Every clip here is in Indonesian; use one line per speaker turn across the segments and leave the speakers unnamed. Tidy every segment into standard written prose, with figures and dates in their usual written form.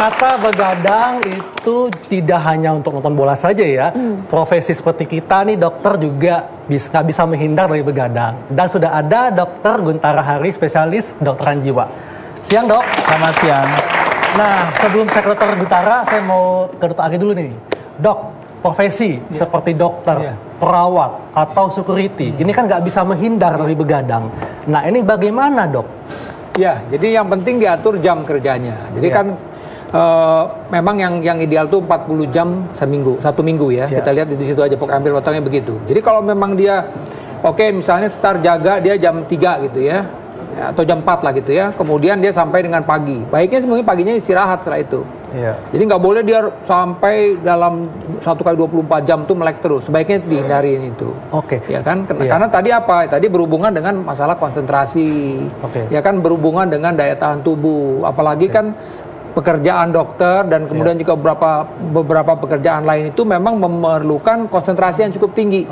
Ternyata begadang itu tidak hanya untuk nonton bola saja ya. Profesi seperti kita nih dokter juga nggak bisa menghindar dari begadang. Dan sudah ada Dokter Guntara Hari, spesialis kedokteran jiwa. Siang dok.
Selamat siang.
Nah sebelum saya ke Dokter Guntara, saya mau ke Dokter Ari dulu nih. Dok, profesi seperti dokter, perawat, atau security, ini kan nggak bisa menghindar dari begadang. Nah ini bagaimana dok?
Ya, jadi yang penting diatur jam kerjanya. Jadi kan memang yang ideal tuh 40 jam seminggu, 1 minggu ya. Kita lihat di situ aja, pokoknya ambil potongnya begitu. Jadi kalau memang dia misalnya start jaga dia jam 3 gitu ya, atau jam 4 lah gitu ya. Kemudian dia sampai dengan pagi. Baiknya sebenarnya paginya istirahat setelah itu. Jadi nggak boleh dia sampai dalam 1 kali 24 jam tuh melek terus. Sebaiknya dihindarin itu. Ya kan? Karena tadi apa? Tadi berhubungan dengan masalah konsentrasi. Ya kan, berhubungan dengan daya tahan tubuh. Apalagi kan pekerjaan dokter dan kemudian juga beberapa pekerjaan lain itu memang memerlukan konsentrasi yang cukup tinggi.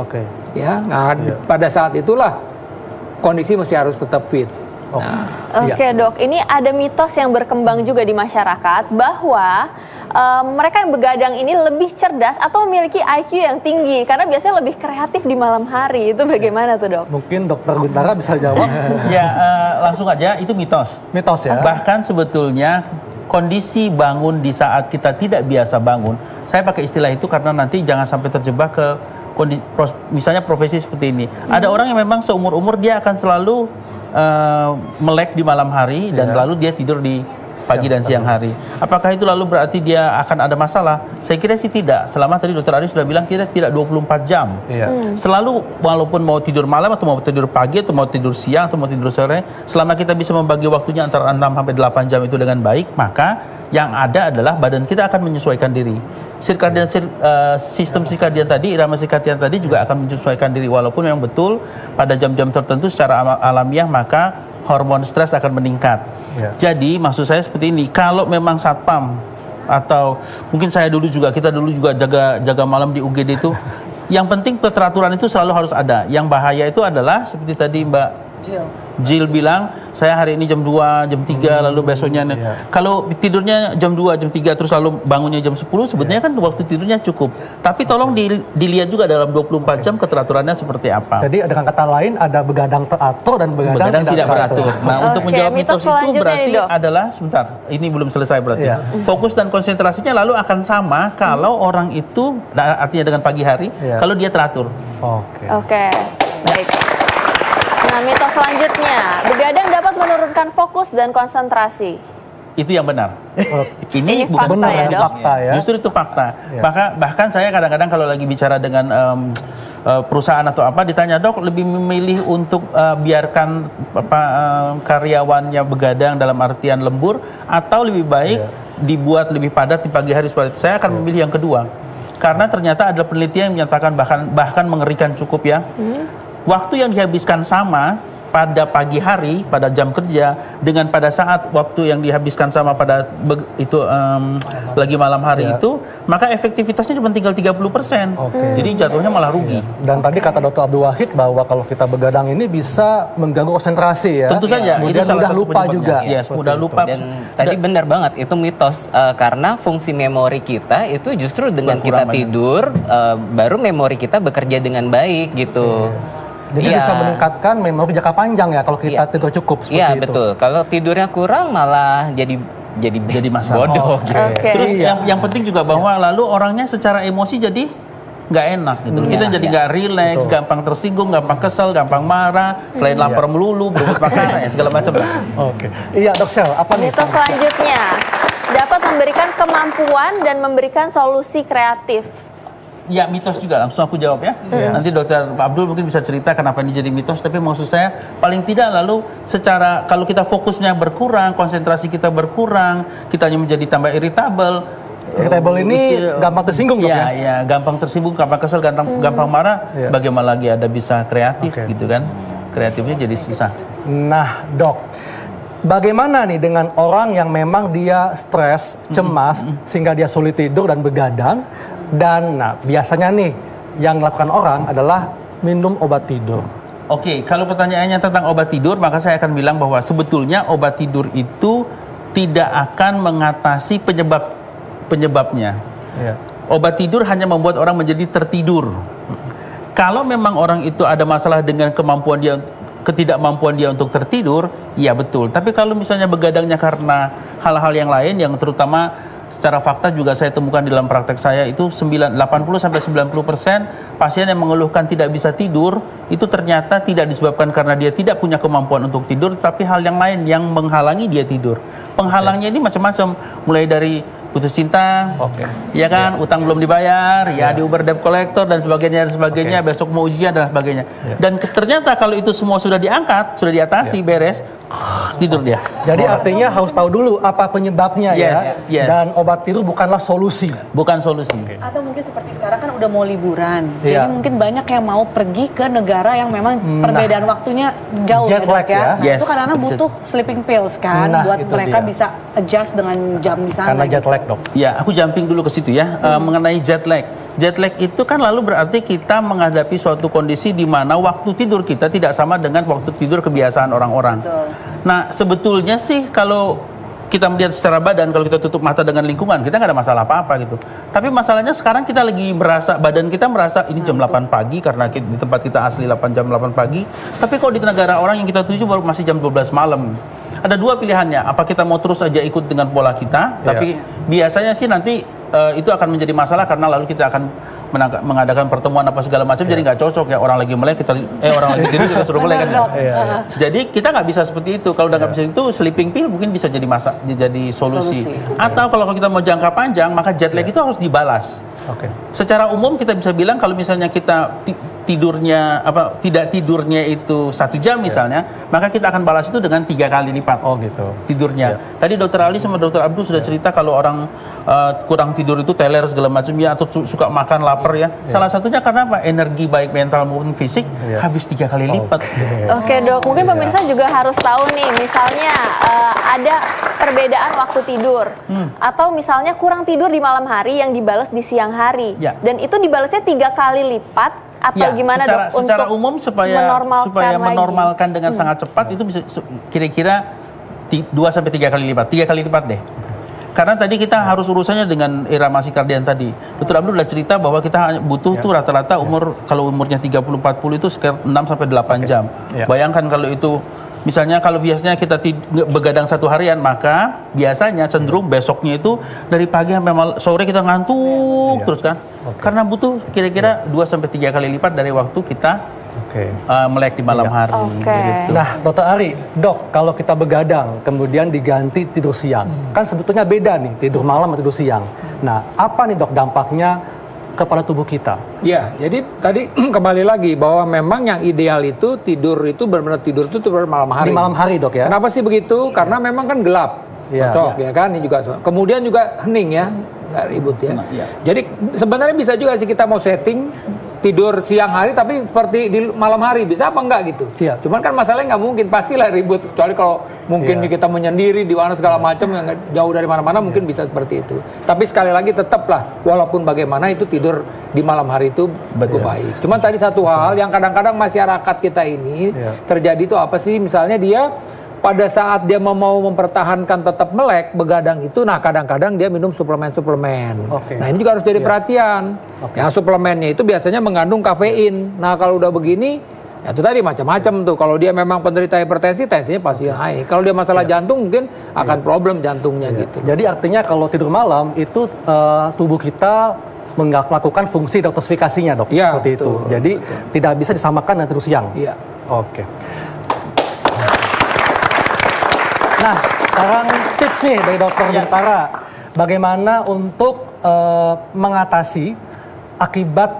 Ya, nah pada saat itulah kondisi masih harus tetap fit.
Oke dok, ini ada mitos yang berkembang juga di masyarakat bahwa mereka yang begadang ini lebih cerdas atau memiliki IQ yang tinggi karena biasanya lebih kreatif di malam hari. Itu bagaimana tuh dok?
Mungkin Dokter Guntara bisa jawab.
Ya, langsung aja, itu mitos.
Mitos ya.
Bahkan sebetulnya kondisi bangun di saat kita tidak biasa bangun, saya pakai istilah itu karena nanti jangan sampai terjebak ke misalnya profesi seperti ini. Ada orang yang memang seumur-umur dia akan selalu melek di malam hari dan lalu dia tidur di pagi dan siang hari. Apakah itu lalu berarti dia akan ada masalah? Saya kira sih tidak. Selama tadi Dokter Ari sudah bilang kita tidak 24 jam. Selalu walaupun mau tidur malam atau mau tidur pagi atau mau tidur siang atau mau tidur sore, selama kita bisa membagi waktunya antara 6 sampai 8 jam itu dengan baik, maka yang ada adalah badan kita akan menyesuaikan diri. Sistem sirkadian tadi, irama sirkadian tadi juga akan menyesuaikan diri, walaupun memang betul pada jam-jam tertentu secara alamiah maka hormon stres akan meningkat. Jadi maksud saya seperti ini, kalau memang satpam atau mungkin kita dulu juga jaga malam di UGD itu, yang penting keteraturan itu selalu harus ada. Yang bahaya itu adalah seperti tadi Mbak Jill bilang, saya hari ini jam 2, jam 3, lalu besoknya kalau tidurnya jam 2, jam 3 terus lalu bangunnya jam 10, sebetulnya kan waktu tidurnya cukup. Tapi tolong dilihat juga dalam 24 jam keteraturannya seperti apa.
Jadi dengan kata lain ada begadang teratur dan begadang tidak teratur.
Nah, untuk menjawab mitos itu berarti adalah sebentar, ini belum selesai berarti. Fokus dan konsentrasinya lalu akan sama kalau orang itu, artinya dengan pagi hari, kalau dia teratur.
Oke, baik. Nah, mitos selanjutnya, begadang dapat menurunkan fokus dan konsentrasi.
Itu yang benar.
Ini bukan benar ya, dok?
Fakta ya.
Justru itu fakta. Bahkan saya kadang-kadang kalau lagi bicara dengan perusahaan atau apa, ditanya, dok lebih memilih untuk biarkan karyawannya begadang dalam artian lembur, atau lebih baik dibuat lebih padat di pagi hari seperti itu. Saya akan memilih yang kedua. Karena ternyata ada penelitian yang menyatakan bahkan mengerikan cukup ya. Waktu yang dihabiskan sama pada pagi hari, pada jam kerja, dengan pada saat waktu yang dihabiskan sama pada lagi malam hari itu, maka efektivitasnya cuma tinggal 30%. Jadi jatuhnya malah rugi.
Dan tadi kata Dr. Abdul Wahid bahwa kalau kita begadang ini bisa mengganggu konsentrasi ya.
Tentu saja.
Kemudian mudah lupa juga.
Mudah lupa.
Dan tadi benar banget, itu mitos. Karena fungsi memori kita itu justru dengan kita tidur, baru memori kita bekerja dengan baik gitu.
Jadi bisa meningkatkan memori jangka panjang ya kalau kita tidur cukup seperti itu.
Iya betul. Kalau tidurnya kurang malah jadi
masalah.
Bodoh.
Terus yang penting juga bahwa lalu orangnya secara emosi jadi nggak enak gitu. Kita jadi nggak rileks, gampang tersinggung, gampang kesel, gampang marah, selain lapar melulu, berebut makanan ya segala macam.
Iya Dok Shell, apa nih?
Mitos selanjutnya, dapat memberikan kemampuan dan memberikan solusi kreatif.
Ya, mitos juga, langsung aku jawab ya. Nanti Dokter Abdul mungkin bisa cerita kenapa ini jadi mitos, tapi maksud saya paling tidak lalu secara kalau kita fokusnya berkurang, konsentrasi kita berkurang, kitanya menjadi tambah irritable.
Irritable ini gampang tersinggung ya?
Ya, gampang tersinggung, gampang kesel, gampang marah. Bagaimana lagi ada bisa kreatif gitu kan? Kreatifnya jadi susah.
Nah, Dok, bagaimana nih dengan orang yang memang dia stres, cemas, sehingga dia sulit tidur dan begadang? Dan biasanya nih yang dilakukan orang adalah minum obat tidur.
Kalau pertanyaannya tentang obat tidur, maka saya akan bilang bahwa sebetulnya obat tidur itu tidak akan mengatasi penyebabnya. Obat tidur hanya membuat orang menjadi tertidur. Kalau memang orang itu ada masalah dengan ketidakmampuan dia untuk tertidur, ya betul. Tapi kalau misalnya begadangnya karena hal-hal yang lain, yang terutama secara fakta juga saya temukan di dalam praktek saya, itu 80-90% pasien yang mengeluhkan tidak bisa tidur, itu ternyata tidak disebabkan karena dia tidak punya kemampuan untuk tidur, tapi hal yang lain yang menghalangi dia tidur. Penghalangnya ini macam-macam, mulai dari putus cinta, ya kan, utang belum dibayar, ya di Uber debt collector dan sebagainya, besok mau ujian dan sebagainya. Dan ternyata kalau itu semua sudah diangkat, sudah diatasi, beres, tidur dia.
Jadi artinya harus tahu dulu apa penyebabnya ya. Dan obat tidur bukanlah solusi.
Bukan solusi.
Atau mungkin seperti sekarang kan udah mau liburan, jadi mungkin banyak yang mau pergi ke negara yang memang perbedaan waktunya jauh,
jet lag
ya. Itu karena butuh sleeping pills kan, buat mereka bisa adjust dengan jam di sana.
Karena jet lag, dok.
Ya, aku jumping dulu ke situ ya, mengenai jet lag. Jet lag itu kan lalu berarti kita menghadapi suatu kondisi di mana waktu tidur kita tidak sama dengan waktu tidur kebiasaan orang-orang. Nah, sebetulnya sih kalau kita melihat secara badan, kalau kita tutup mata dengan lingkungan, kita nggak ada masalah apa-apa gitu. Tapi masalahnya sekarang kita lagi merasa, badan kita merasa ini jam 8 pagi karena di tempat kita asli jam 8 pagi. Tapi kok di negara orang yang kita tuju baru masih jam 12 malam. Ada dua pilihannya, apa kita mau terus aja ikut dengan pola kita, tapi biasanya sih nanti itu akan menjadi masalah karena lalu kita akan mengadakan pertemuan apa segala macam, jadi nggak cocok ya, orang lagi melek orang lagi tidur kita suruh melek kan. Jadi kita nggak bisa seperti itu. Kalau udah nggak bisa itu, sleeping pill mungkin bisa jadi solusi. Atau kalau kita mau jangka panjang, maka jet lag itu harus dibalas. Secara umum kita bisa bilang kalau misalnya kita tidurnya tidak tidurnya itu 1 jam misalnya, maka kita akan balas itu dengan 3 kali lipat. Tidurnya. Tadi Dr. Ali sama Dr. Abdul sudah cerita kalau orang kurang tidur itu teler segala macam ya, atau suka makan lapar ya. Salah satunya karena apa? Energi baik mental maupun fisik habis 3 kali lipat.
Oke, Dok, mungkin pemirsa juga harus tahu nih, misalnya ada perbedaan waktu tidur, atau misalnya kurang tidur di malam hari yang dibalas di siang hari, dan itu dibalasnya 3 kali lipat. Atau gimana, Dok,
secara umum supaya menormalkan dengan sangat cepat, itu bisa kira-kira 2-3 kali lipat. 3 kali lipat deh. Karena tadi kita harus urusannya dengan irama sirkadian tadi. Dr. Abdul sudah cerita bahwa kita butuh tuh rata-rata kalau umurnya 30-40 itu sekitar 6-8 jam. Bayangkan kalau itu, misalnya kalau biasanya kita begadang 1 harian, maka biasanya cenderung besoknya itu dari pagi sampai sore kita ngantuk terus kan. Karena butuh kira-kira 2-3 kali lipat dari waktu kita melek di malam hari. Gitu.
Nah, Dr. Ari, Dok, kalau kita begadang kemudian diganti tidur siang, kan sebetulnya beda nih, tidur malam atau tidur siang. Nah, apa nih, Dok, dampaknya kepada tubuh kita?
Ya, jadi tadi kembali lagi bahwa memang yang ideal itu tidur itu benar-benar tidur itu malam hari.
Di malam hari, Dok, ya.
Kenapa sih begitu? Karena memang kan gelap. Cocok ya kan, ini juga. Kemudian juga hening ya, nggak ribut ya. Jadi sebenarnya bisa juga sih kita mau setting tidur siang hari tapi seperti di malam hari, bisa apa enggak gitu. Cuman kan masalahnya nggak mungkin, pastilah ribut, kecuali kalau mungkin kita menyendiri di mana segala macam yang jauh dari mana-mana, mungkin bisa seperti itu. Tapi sekali lagi tetaplah, walaupun bagaimana itu tidur di malam hari itu baik. Cuman tadi satu hal yang kadang-kadang masyarakat kita ini terjadi itu apa sih, misalnya dia pada saat dia mau mempertahankan tetap melek, begadang itu, nah kadang-kadang dia minum suplemen-suplemen. Nah ini juga harus jadi perhatian. Yang suplemennya itu biasanya mengandung kafein. Nah kalau udah begini, ya itu tadi macam-macam tuh. Kalau dia memang penderita hipertensi, tensinya pasti naik. Kalau dia masalah jantung, mungkin akan problem jantungnya gitu.
Jadi artinya kalau tidur malam itu tubuh kita melakukan fungsi detoksifikasinya, Dok. Seperti itu. Jadi tidak bisa disamakan dengan tidur siang. Nah, sekarang tips nih dari Dokter Guntara, bagaimana untuk mengatasi akibat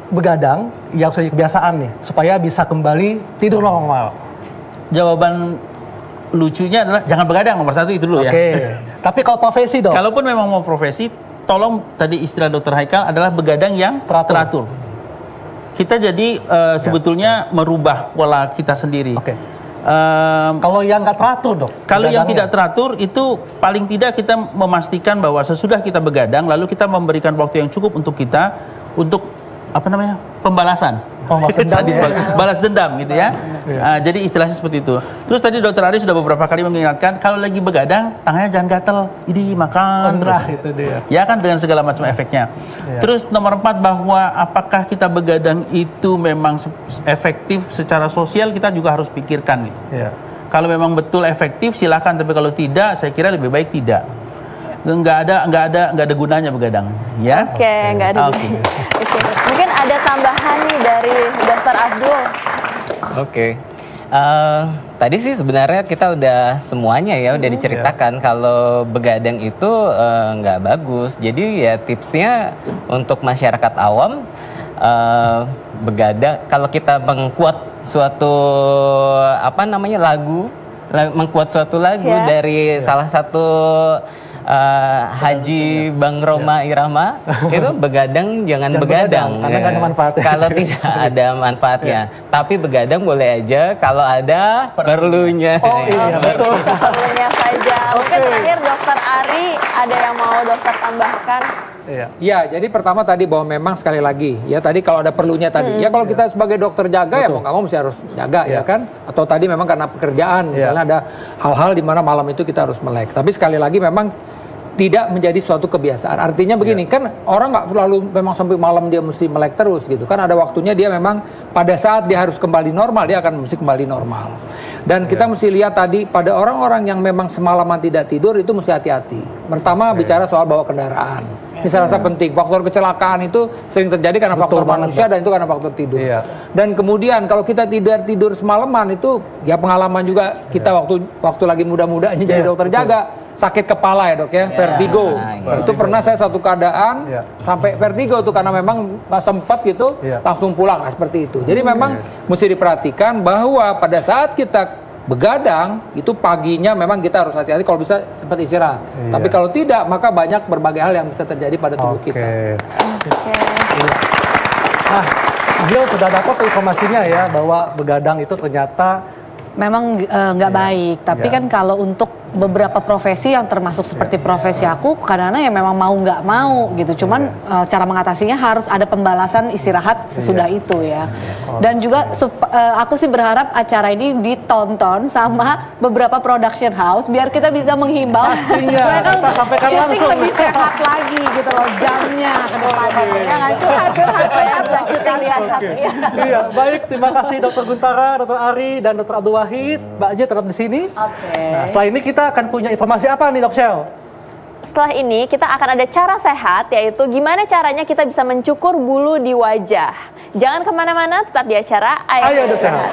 begadang yang sudah kebiasaan nih, supaya bisa kembali tidur normal.
Jawaban lucunya adalah jangan begadang, nomor 1 itu dulu ya.
Tapi kalau profesi, Dok?
Kalaupun memang mau profesi, tolong tadi istilah Dr. Haikal adalah begadang yang teratur. Kita jadi sebetulnya merubah pola kita sendiri.
Kalau yang nggak teratur, Dok?
Kalau yang tidak teratur itu paling tidak kita memastikan bahwa sesudah kita begadang, lalu kita memberikan waktu yang cukup untuk kita untuk pembalasan. Balas dendam gitu ya. Jadi istilahnya seperti itu. Terus tadi Dokter Ari sudah beberapa kali mengingatkan kalau lagi begadang tangannya jangan gatel, ini makan terus.
Itu dia.
Ya kan dengan segala macam efeknya. Terus nomor 4 bahwa apakah kita begadang itu memang efektif secara sosial, kita juga harus pikirkan. Kalau memang betul efektif silakan, tapi kalau tidak saya kira lebih baik tidak. Nggak ada gunanya begadang, ya.
Oke, nggak ada gunanya. Oke. Mungkin ada tambahan nih dari Dr. Abdul.
Oke. Tadi sih sebenarnya kita udah semuanya ya udah diceritakan kalau begadang itu nggak bagus. Jadi ya tipsnya untuk masyarakat awam begadang, kalau kita mengquote suatu mengquote suatu lagu dari salah satu Haji Bang Roma Irama itu begadang jangan begadang
karena nggak ada manfaatnya.
Kalau tidak ada manfaatnya. Tapi begadang boleh aja kalau ada perlunya.
Oh iya betul. Perlunya saja. Mungkin terakhir Dokter Ari ada yang mau dokter tambahkan?
Ya, jadi pertama tadi bahwa memang sekali lagi ya tadi kalau ada perlunya tadi ya kalau kita sebagai dokter jaga ya mau nggak mau mesti harus jaga ya kan, atau tadi memang karena pekerjaan misalnya ada hal-hal di mana malam itu kita harus melek. Tapi sekali lagi memang tidak menjadi suatu kebiasaan. Artinya begini kan orang nggak lalu memang sampai malam dia mesti melek terus gitu kan, ada waktunya dia memang pada saat dia harus kembali normal dia akan mesti kembali normal. Dan kita mesti lihat tadi pada orang-orang yang memang semalaman tidak tidur itu mesti hati-hati. Pertama bicara soal bawa kendaraan. Ini saya rasa penting. Faktor kecelakaan itu sering terjadi karena faktor manusia dan itu karena faktor tidur. Dan kemudian kalau kita tidak tidur semalaman itu ya pengalaman juga kita waktu lagi muda-mudanya jadi dokter jaga, sakit kepala ya dok ya, vertigo. Itu pernah saya satu keadaan sampai vertigo tuh karena memang sempat gitu langsung pulang seperti itu. Jadi memang mesti diperhatikan bahwa pada saat kita begadang itu paginya memang kita harus hati-hati kalau bisa sempat istirahat. Tapi kalau tidak maka banyak berbagai hal yang bisa terjadi pada tubuh kita.
Nah, beliau sudah dapat informasinya ya bahwa begadang itu ternyata
memang nggak baik. Tapi kan kalau untuk beberapa profesi yang termasuk seperti profesi aku, kadang-kadang ya memang mau nggak mau gitu. Cuman cara mengatasinya harus ada pembalasan istirahat sesudah itu ya. Dan juga aku sih berharap acara ini ditonton sama beberapa production house biar kita bisa menghimbau mereka syuting lebih sehat lagi gitu loh jamnya ke depannya. Ya nggak curhat lah kita lihat.
Iya, baik, terima kasih Dokter Guntara, Dokter Ari dan Dokter Abdul Wahid. Mbak Aji tetap di sini. Nah, setelah ini kita akan punya informasi apa nih Dok Shell?
Setelah ini kita akan ada cara sehat, yaitu gimana caranya kita bisa mencukur bulu di wajah. Jangan kemana-mana, tetap di acara Ayo Sehat.